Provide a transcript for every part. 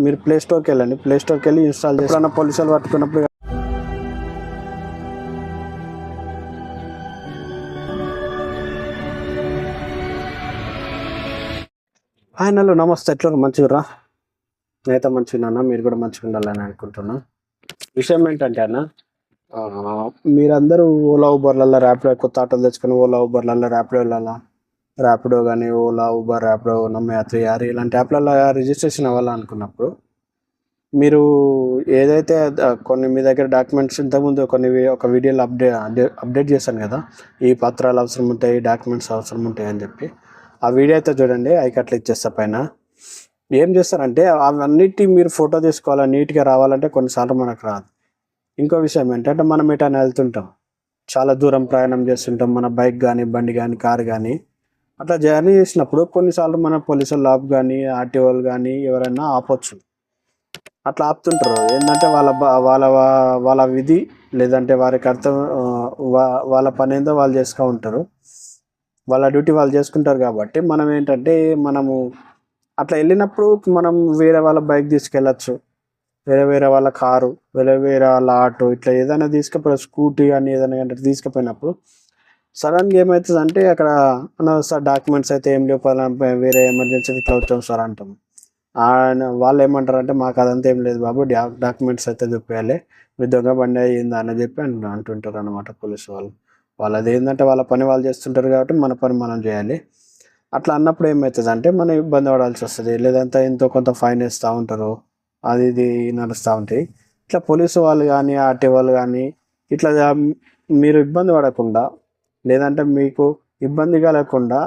మీరు ప్లే స్టోర్కి వెళ్ళండి, ప్లే స్టోర్కి వెళ్ళి ఇన్స్టాల్ చేసి పోలీసులు పట్టుకున్నప్పుడు ఆయనలో నమస్తే, ఎట్లా మంచిగా నేనైతే మంచిగా మీరు కూడా మంచిగా ఉండాలని అనుకుంటున్నా. విషయం ఏంటంటే అన్న, మీరందరూ ఓలా ఊబర్లలో ర్యాపిడో కొత్త ఆటోలు తెచ్చుకొని ఓలా ఊబర్లలో ర్యాపిడో కానీ ఓలా ఊబర్ ర్యాపిడో నమ్మయాత్రి యారి ఇలాంటి యాప్లలో రిజిస్ట్రేషన్ అవ్వాలనుకున్నప్పుడు మీరు ఏదైతే కొన్ని మీ దగ్గర డాక్యుమెంట్స్ ఇంతకుముందు ఒక వీడియోలో అప్డేట్ చేశాను కదా, ఈ పత్రాలు అవసరం ఉంటాయి, డాక్యుమెంట్స్ అవసరం ఉంటాయి అని చెప్పి. ఆ వీడియో అయితే చూడండి, ఐకట్లు ఇచ్చేస్తా పైన. ఏం చేస్తారంటే అవన్నిటి మీరు ఫోటో తీసుకోవాలా, నీట్గా రావాలంటే కొన్నిసార్లు మనకు రాదు. ఇంకో విషయం ఏంటంటే మనం ఎటైనా వెళ్తుంటాం, చాలా దూరం ప్రయాణం చేస్తుంటాం, మన బైక్ కానీ బండి కానీ కారు కానీ అట్లా జర్నీ చేసినప్పుడు కొన్నిసార్లు మన పోలీసులు ఆప్ కానీ ఆర్టీఓలు కానీ ఎవరైనా ఆపొచ్చు. అట్లా ఆపుతుంటారు ఏంటంటే వాళ్ళ విధి, లేదంటే వారి కర్తవ్యం, వాళ్ళ పని ఏందో వాళ్ళు చేసుకుంటూ ఉంటారు, వాళ్ళ డ్యూటీ వాళ్ళు చేసుకుంటారు. కాబట్టి మనం ఏంటంటే మనము అట్లా వెళ్ళినప్పుడు మనం వేరే వాళ్ళ బైక్ తీసుకెళ్ళచ్చు, వేరే వాళ్ళ కారు, వేరే వాళ్ళ ఆటో, ఇట్లా ఏదైనా తీసుకుపోయి స్కూటీ కానీ ఏదైనా తీసుకుపోయినప్పుడు సడన్గా ఏమవుతుంది అంటే అక్కడ సార్ డాక్యుమెంట్స్ అయితే ఏం లేవు, వేరే ఎమర్జెన్సీ ఇట్లా వచ్చాం సార్ అంటాం. వాళ్ళు ఏమంటారు అంటే మాకు అదంతా ఏం లేదు బాబు, డాక్యుమెంట్స్ అయితే చూపించాలి, మీ దొంగ బండి అయ్యిందా అని చెప్పి అంటుంటారు అనమాట పోలీసు వాళ్ళు. వాళ్ళది ఏంటంటే వాళ్ళ పని వాళ్ళు చేస్తుంటారు కాబట్టి మన పని మనం చేయాలి. అట్లా అన్నప్పుడు ఏమవుతుంది అంటే మనం ఇబ్బంది పడాల్సి వస్తుంది, లేదంటే ఎంతో కొంత ఫైన్ వేస్తూ ఉంటారు, అది ఇది నడుస్తూ ఉంటాయి. ఇట్లా పోలీసు వాళ్ళు కానీ ఆర్టీ వాళ్ళు కానీ ఇట్లా మీరు ఇబ్బంది పడకుండా, లేదంటే మీకు ఇబ్బంది కలగకుండా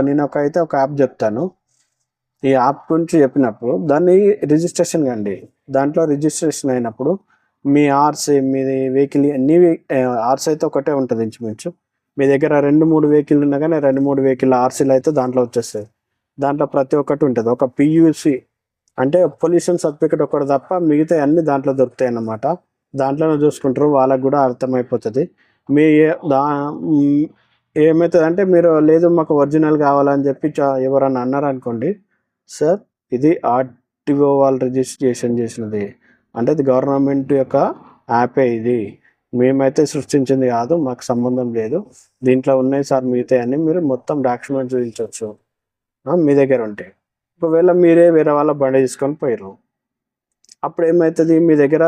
నేను ఒక యాప్ చెప్తాను. ఈ యాప్ గురించి చెప్పినప్పుడు దాన్ని రిజిస్ట్రేషన్ కండి. దాంట్లో రిజిస్ట్రేషన్ అయినప్పుడు మీ ఆర్సీ, మీ వెహికల్ ఆర్సీ అయితే ఒకటే ఉంటుంది ఇంచుమించు. మీ దగ్గర 2-3 వెహికల్ ఉన్నా కానీ 2-3 వెహికల్ ఆర్సీలు అయితే దాంట్లో వచ్చేస్తాయి. దాంట్లో ప్రతి ఒక్కటి ఉంటుంది. ఒక పియూసి అంటే పొల్యూషన్ సర్టిఫికేట్ ఒకటి తప్ప మిగతా అన్నీ దాంట్లో దొరుకుతాయి అన్నమాట. దాంట్లోనే చూసుకుంటారు, వాళ్ళకు కూడా అర్థమైపోతుంది. మీ ఏమవుతుంది అంటే మీరు లేదు మాకు ఒరిజినల్ కావాలని చెప్పి ఎవరన్నా అన్నారనుకోండి, సార్ ఇది ఆర్టీఓ వాళ్ళు రిజిస్ట్రేషన్ చేసినది, అంటే ఇది గవర్నమెంట్ యొక్క యాపే, ఇది మేమైతే సృష్టించింది కాదు, మాకు సంబంధం లేదు, దీంట్లో ఉన్నాయి సార్ మిగతా అని మీరు మొత్తం డాక్యుమెంట్స్ చూపించవచ్చు మీ దగ్గర ఉంటే. ఒకవేళ మీరే వేరే వాళ్ళ బండి తీసుకొని పోయారు, అప్పుడు ఏమవుతుంది, మీ దగ్గర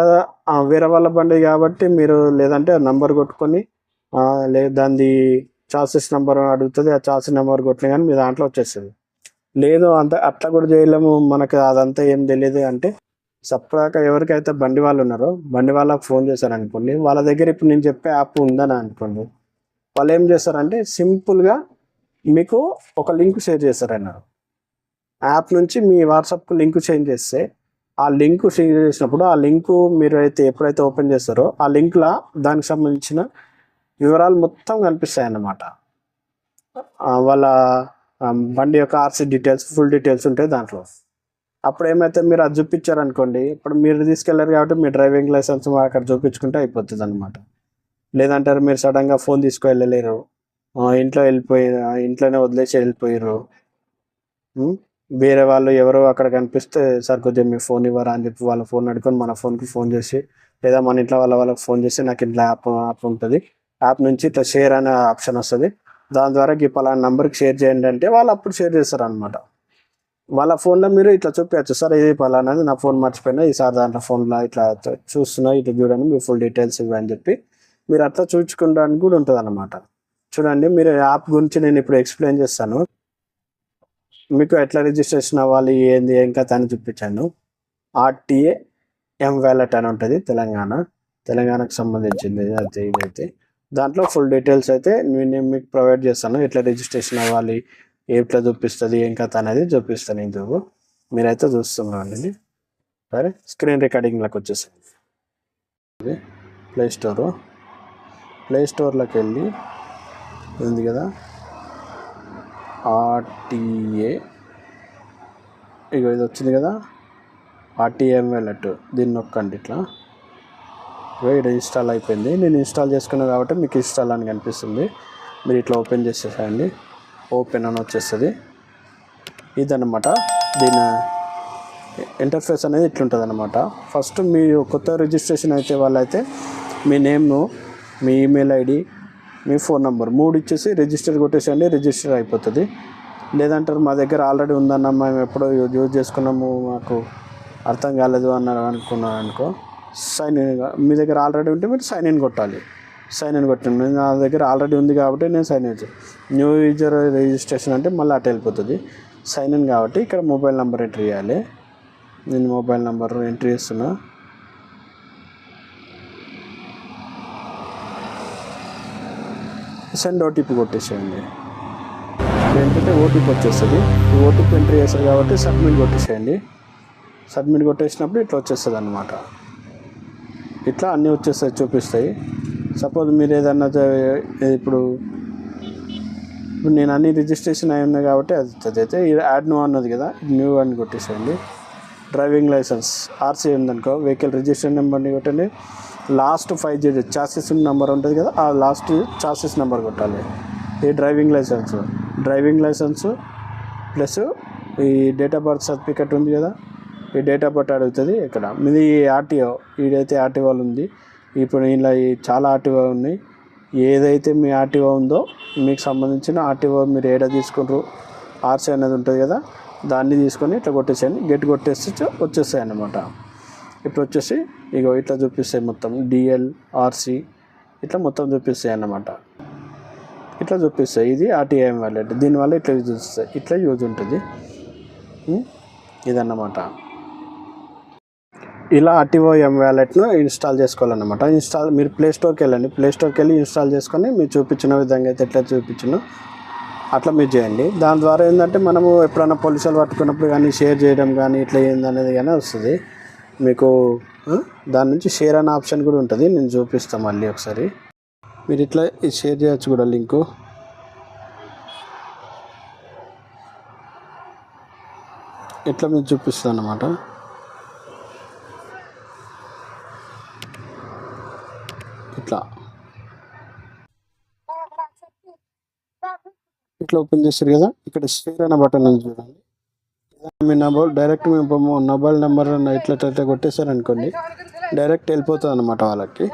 వేరే వాళ్ళ బండి కాబట్టి మీరు లేదంటే నంబర్ కొట్టుకొని దాన్ని చాసిస్ నెంబర్ అడుగుతుంది, ఆ చాసిస్ నెంబర్ కొట్టిన కానీ మీ దాంట్లో వచ్చేస్తుంది. లేదు అట్లా కూడా చేయలేము, మనకు అదంతా ఏం తెలియదు అంటే సపరేట్గా ఎవరికైతే బండి వాళ్ళు ఉన్నారో బండి వాళ్ళకి ఫోన్ చేశారనుకోండి, వాళ్ళ దగ్గర ఇప్పుడు నేను చెప్పే యాప్ ఉందని అనుకోండి, వాళ్ళు ఏం చేస్తారంటే సింపుల్గా మీకు ఒక లింక్ షేర్ చేస్తారన్నారు. యాప్ నుంచి మీ వాట్సాప్కు లింక్ చేంజ్ చేస్తే ఆ లింక్ షేర్ చేసినప్పుడు ఆ లింకు మీరు ఎప్పుడైతే ఓపెన్ చేస్తారో ఆ లింక్లో దానికి సంబంధించిన వివరాలు మొత్తం కనిపిస్తాయి అన్నమాట. వాళ్ళ బండి యొక్క ఆర్సీ డీటెయిల్స్, ఫుల్ డీటెయిల్స్ ఉంటాయి దాంట్లో. అప్పుడు ఏమైతే మీరు అది చూపించారనుకోండి, ఇప్పుడు మీరు తీసుకెళ్ళారు కాబట్టి మీ డ్రైవింగ్ లైసెన్స్ అక్కడ చూపించుకుంటే అయిపోతుంది అనమాట. లేదంటే మీరు సడన్గా ఫోన్ తీసుకువెళ్ళలేరు, ఇంట్లోనే వదిలేసి వెళ్ళిపోయారు, వేరే వాళ్ళు ఎవరో అక్కడ కనిపిస్తే సార్ కొద్దిగా మీ ఫోన్ ఇవ్వరా అని చెప్పి వాళ్ళ ఫోన్ అడుకొని మన ఫోన్కి ఫోన్ చేసి, లేదా మన ఇంట్లో వాళ్ళకి ఫోన్ చేసి నాకు ఇంట్లో యాప్ ఉంటుంది, యాప్ నుంచి ఇట్లా షేర్ అనే ఆప్షన్ వస్తుంది, దాని ద్వారా ఈ పలానా నెంబర్కి షేర్ చేయండి అంటే వాళ్ళు అప్పుడు షేర్ చేస్తారు అనమాట. వాళ్ళ ఫోన్లో మీరు ఇట్లా చూపించచ్చు, సార్ ఇది పలానాది నా ఫోన్ మర్చిపోయినా, ఈసారి దాంట్లో ఫోన్లో ఇట్లా చూస్తున్నా, ఇట్లా చూడండి మీ ఫుల్ డీటెయిల్స్ ఇవి అని చెప్పి మీరు అట్లా చూపించుకోవడానికి కూడా ఉంటుంది అన్నమాట. చూడండి, మీరు యాప్ గురించి నేను ఇప్పుడు ఎక్స్ప్లెయిన్ చేస్తాను, మీకు ఎట్లా రిజిస్ట్రేషన్ అవ్వాలి ఏంది ఏం కథ అని చూపించాను. ఆర్టీఏ M-Wallet అని ఉంటుంది, తెలంగాణకు సంబంధించింది అయితే ఇదైతే. దాంట్లో ఫుల్ డీటెయిల్స్ అయితే నేను మీకు ప్రొవైడ్ చేస్తాను, ఎట్లా రిజిస్ట్రేషన్ అవ్వాలి, ఎట్లా చూపిస్తుంది ఏం కథ అనేది చూపిస్తాను. ఇందుకు మీరైతే చూస్తున్నారండి. సరే, స్క్రీన్ రికార్డింగ్లోకి వచ్చేసండి. ప్లే స్టోర్లోకి వెళ్ళి ఉంది కదా ఆర్టీఏ, ఇక ఇది వచ్చింది కదా ఆర్టీఏ M-Wallet, దీన్ని నొక్కండి. ఇట్లా ఇది ఇన్స్టాల్ అయిపోయింది, నేను ఇన్స్టాల్ చేసుకున్నాను కాబట్టి మీకు ఇన్స్టాల్ అని కనిపిస్తుంది. మీరు ఇట్లా ఓపెన్ చేసేసేయండి, ఓపెన్ అని వచ్చేస్తుంది. ఇదన్నమాట ఇంటర్ఫేస్ అనేది ఇట్లుంటుంది అనమాట. ఫస్ట్ మీ కొత్త రిజిస్ట్రేషన్ అయితే వాళ్ళైతే మీ నేమ్ను, మీ ఈమెయిల్ ఐడి, మీ ఫోన్ నెంబర్ 3 ఇచ్చేసి రిజిస్టర్ కొట్టేసేయండి. రిజిస్టర్ అయిపోతుంది. లేదంటారు మా దగ్గర ఆల్రెడీ ఉందన్న, మేము ఎప్పుడో యూజ్ చేసుకున్నాము, మాకు అర్థం కాలేదు అన్నారు అనుకున్నారు అనుకో, సైన్ ఇన్. మీ దగ్గర ఆల్రెడీ ఉంటే మీరు సైన్ ఇన్ కొట్టాలి. సైన్ ఇన్ కొట్టండి. నా దగ్గర ఆల్రెడీ ఉంది కాబట్టి నేను sign in new user registration అంటే మళ్ళీ అటు వెళ్ళిపోతుంది. సైన్ ఇన్ కాబట్టి ఇక్కడ మొబైల్ నెంబర్ ఎంట్రీ చేయాలి. నేను మొబైల్ నెంబర్ ఎంట్రీ చేస్తున్నా. సెండ్ ఓటీపీ కొట్టేసేయండి. ఏంటంటే ఓటీపీ వచ్చేస్తుంది. ఈ ఓటీపీ ఎంట్రీ చేస్తారు కాబట్టి సబ్మిట్ కొట్టేసేయండి. సబ్మిట్ కొట్టేసినప్పుడు ఇట్లా వచ్చేస్తుంది అన్నమాట. ఇట్లా అన్నీ వచ్చేస్తాయి, చూపిస్తాయి. సపోజ్ మీరు ఏదన్నా ఇప్పుడు నేను అన్ని రిజిస్ట్రేషన్ అయి ఉన్నాయి కాబట్టి అది అయితే యాడ్ న్యూ అన్నది కదా, న్యూ అని కొట్టేసేయండి. డ్రైవింగ్ లైసెన్స్ ఆర్సీ ఉందనుకో, వెహికల్ రిజిస్ట్రేషన్ నెంబర్ని కొట్టండి. లాస్ట్ 5 digits చాసిస్ నెంబర్ ఉంటుంది కదా, ఆ లాస్ట్ చాసిస్ నెంబర్ కొట్టాలి. ఈ డ్రైవింగ్ లైసెన్సు ప్లస్ ఈ డేట్ ఆఫ్ బర్త్ సర్టిఫికెట్ ఉంది కదా, ఈ డేట్ ఆఫ్ బర్త్ అడుగుతుంది. ఇక్కడ మీది ఆర్టీఓ, ఈడైతే ఆర్టీఓలు ఉంది. ఇప్పుడు ఇలా చాలా ఆర్టీఓ ఉన్నాయి. ఏదైతే మీ ఆర్టీఓ ఉందో మీకు సంబంధించిన ఆర్టీఓ మీరు ఏడా తీసుకుంటారు, ఆర్సీ అనేది ఉంటుంది కదా, దాన్ని తీసుకొని ఇట్లా కొట్టేసేయండి. గెట్ కొట్టేసి వచ్చేస్తాయి అన్నమాట. ఇప్పుడు వచ్చేసి ఇగో ఇట్లా చూపిస్తాయి మొత్తం, డిఎల్ ఆర్సీ ఇట్లా మొత్తం చూపిస్తాయి అన్నమాట. ఇట్లా చూపిస్తాయి. ఇది ఆర్టీఐఎం వాలెట్. దీనివల్ల ఇట్లా యూజ్ వస్తాయి, ఇట్లా యూజ్ ఉంటుంది. ఇదన్నమాట. ఇలా ఆర్టీఓ ఎం వ్యాలెట్ను ఇన్స్టాల్ చేసుకోవాలన్నమాట. మీరు ప్లే స్టోర్కి వెళ్ళండి. ప్లే స్టోర్కి వెళ్ళి ఇన్స్టాల్ చేసుకొని మీరు చూపించిన విధంగా అయితే ఎట్లా చూపించినో అట్లా మీరు చేయండి. దాని ద్వారా ఏంటంటే మనము ఎప్పుడైనా పోలీసులు పట్టుకున్నప్పుడు కానీ షేర్ చేయడం కానీ ఇట్లా ఏందనేది కానీ వస్తుంది మీకు. దాని నుంచి షేర్ అనే ఆప్షన్ కూడా ఉంటుంది. నేను చూపిస్తాను మళ్ళీ ఒకసారి. మీరు ఇట్లా షేర్ చేయొచ్చు కూడా లింకు. ఇట్లా మీరు చూపిస్తాను అన్నమాట. ఇట్లా ఓపెన్ చేస్తారు కదా, ఇక్కడ షేర్ అనే బటన్ ఉంది చూడండి. మీ డైరెక్ట్ మీ మొబైల్ నెంబర్ ఇట్లా కొట్టేశారు అనుకోండి, డైరెక్ట్ వెళ్ళిపోతుంది అన్నమాట వాళ్ళకి.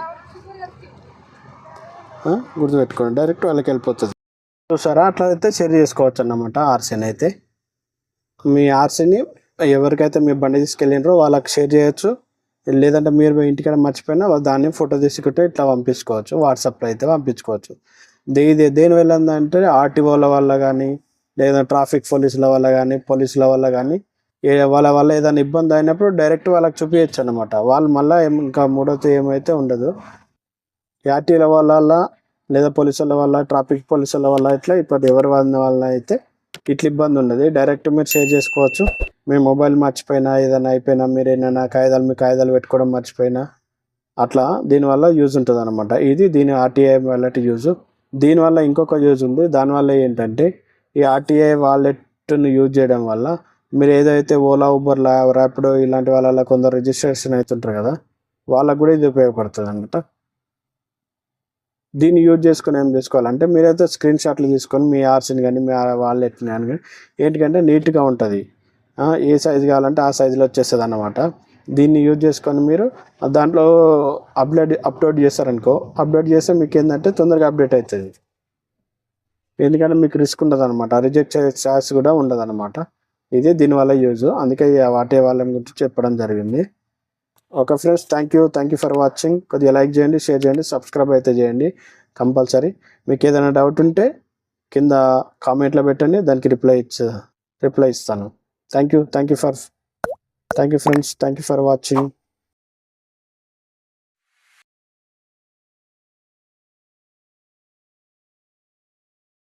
గుర్తుపెట్టుకోండి, డైరెక్ట్ వాళ్ళకి వెళ్ళిపోతుంది. చూసారా, అట్లా అయితే షేర్ చేసుకోవచ్చు అన్నమాట ఆర్సీని. అయితే మీ ఆర్సీని ఎవరికైతే మీ బండి తీసుకెళ్ళినారో వాళ్ళకి షేర్ చేయొచ్చు. లేదంటే మీరు ఇంటికాడ మర్చిపోయినా దాన్ని ఫోటో తీసుకుంటే ఇట్లా పంపించుకోవచ్చు. వాట్సాప్లో అయితే పంపించుకోవచ్చు. దేని వల్ల అంటే ఆర్టీఓల వల్ల కానీ, లేదా ట్రాఫిక్ పోలీసుల వల్ల కానీ వాళ్ళ వల్ల ఏదైనా ఇబ్బంది అయినప్పుడు డైరెక్ట్ వాళ్ళకి చూపించచ్చు అనమాట. వాళ్ళు మళ్ళీ ఇంకా మూడోది ఏమైతే ఉండదు. ఆర్టీఓల వల్ల లేదా పోలీసుల వల్ల, ట్రాఫిక్ పోలీసుల వల్ల ఇట్లా ఇప్పుడు ఎవరి వల్ల అయితే ఇట్లా ఇబ్బంది ఉండదు. డైరెక్ట్ మీరు షేర్ చేసుకోవచ్చు. మీ మొబైల్ మర్చిపోయినా, ఏదైనా అయిపోయినా, మీరు ఏమైనా కాగితాలు పెట్టుకోవడం మర్చిపోయినా అట్లా దీనివల్ల యూజ్ ఉంటుంది అనమాట. దీని ఆర్టీఐ వాలెట్ యూజ్. దీనివల్ల ఇంకొక యూజ్ ఉంది. దానివల్ల ఏంటంటే ఈ ఆర్టీఐ వాలెట్ను యూజ్ చేయడం వల్ల మీరు ఏదైతే ఓలా, ఊబర్, ర్యాపిడో ఇలాంటి వాళ్ళ కొందరు రిజిస్ట్రేషన్ అవుతుంటారు కదా, వాళ్ళకు కూడా ఇది ఉపయోగపడుతుంది అనమాట. దీన్ని యూజ్ చేసుకొని ఏం చేసుకోవాలంటే మీరైతే స్క్రీన్ షాట్లు తీసుకొని మీ ఆర్సీని కానీ మీ వాలెట్ని కానీ ఏంటికంటే నీట్గా ఉంటుంది. ఏ సైజు కావాలంటే ఆ సైజులో వచ్చేస్తుంది అన్నమాట. దీన్ని యూజ్ చేసుకొని మీరు దాంట్లో అప్లోడ్ చేస్తారనుకో, అప్లోడ్ చేస్తే మీకు ఏంటంటే తొందరగా అప్డేట్ అవుతుంది. ఎందుకంటే మీకు రిస్క్ ఉండదు అనమాట, రిజెక్ట్ చేసే ఛాన్స్ కూడా ఉండదు అనమాట. దీనివల్ల యూజ్. అందుకే వాటే వాళ్ళ గురించి చెప్పడం జరిగింది. Okay friends, thank you for watching. కొద్దిగా లైక్ చేయండి, షేర్ చేయండి, సబ్స్క్రైబ్ అయితే చేయండి కంపల్సరీ. మీకు ఏదైనా డౌట్ ఉంటే కింద కామెంట్లో పెట్టండి, దానికి రిప్లై ఇస్తాను. Thank you friends, thank you for watching.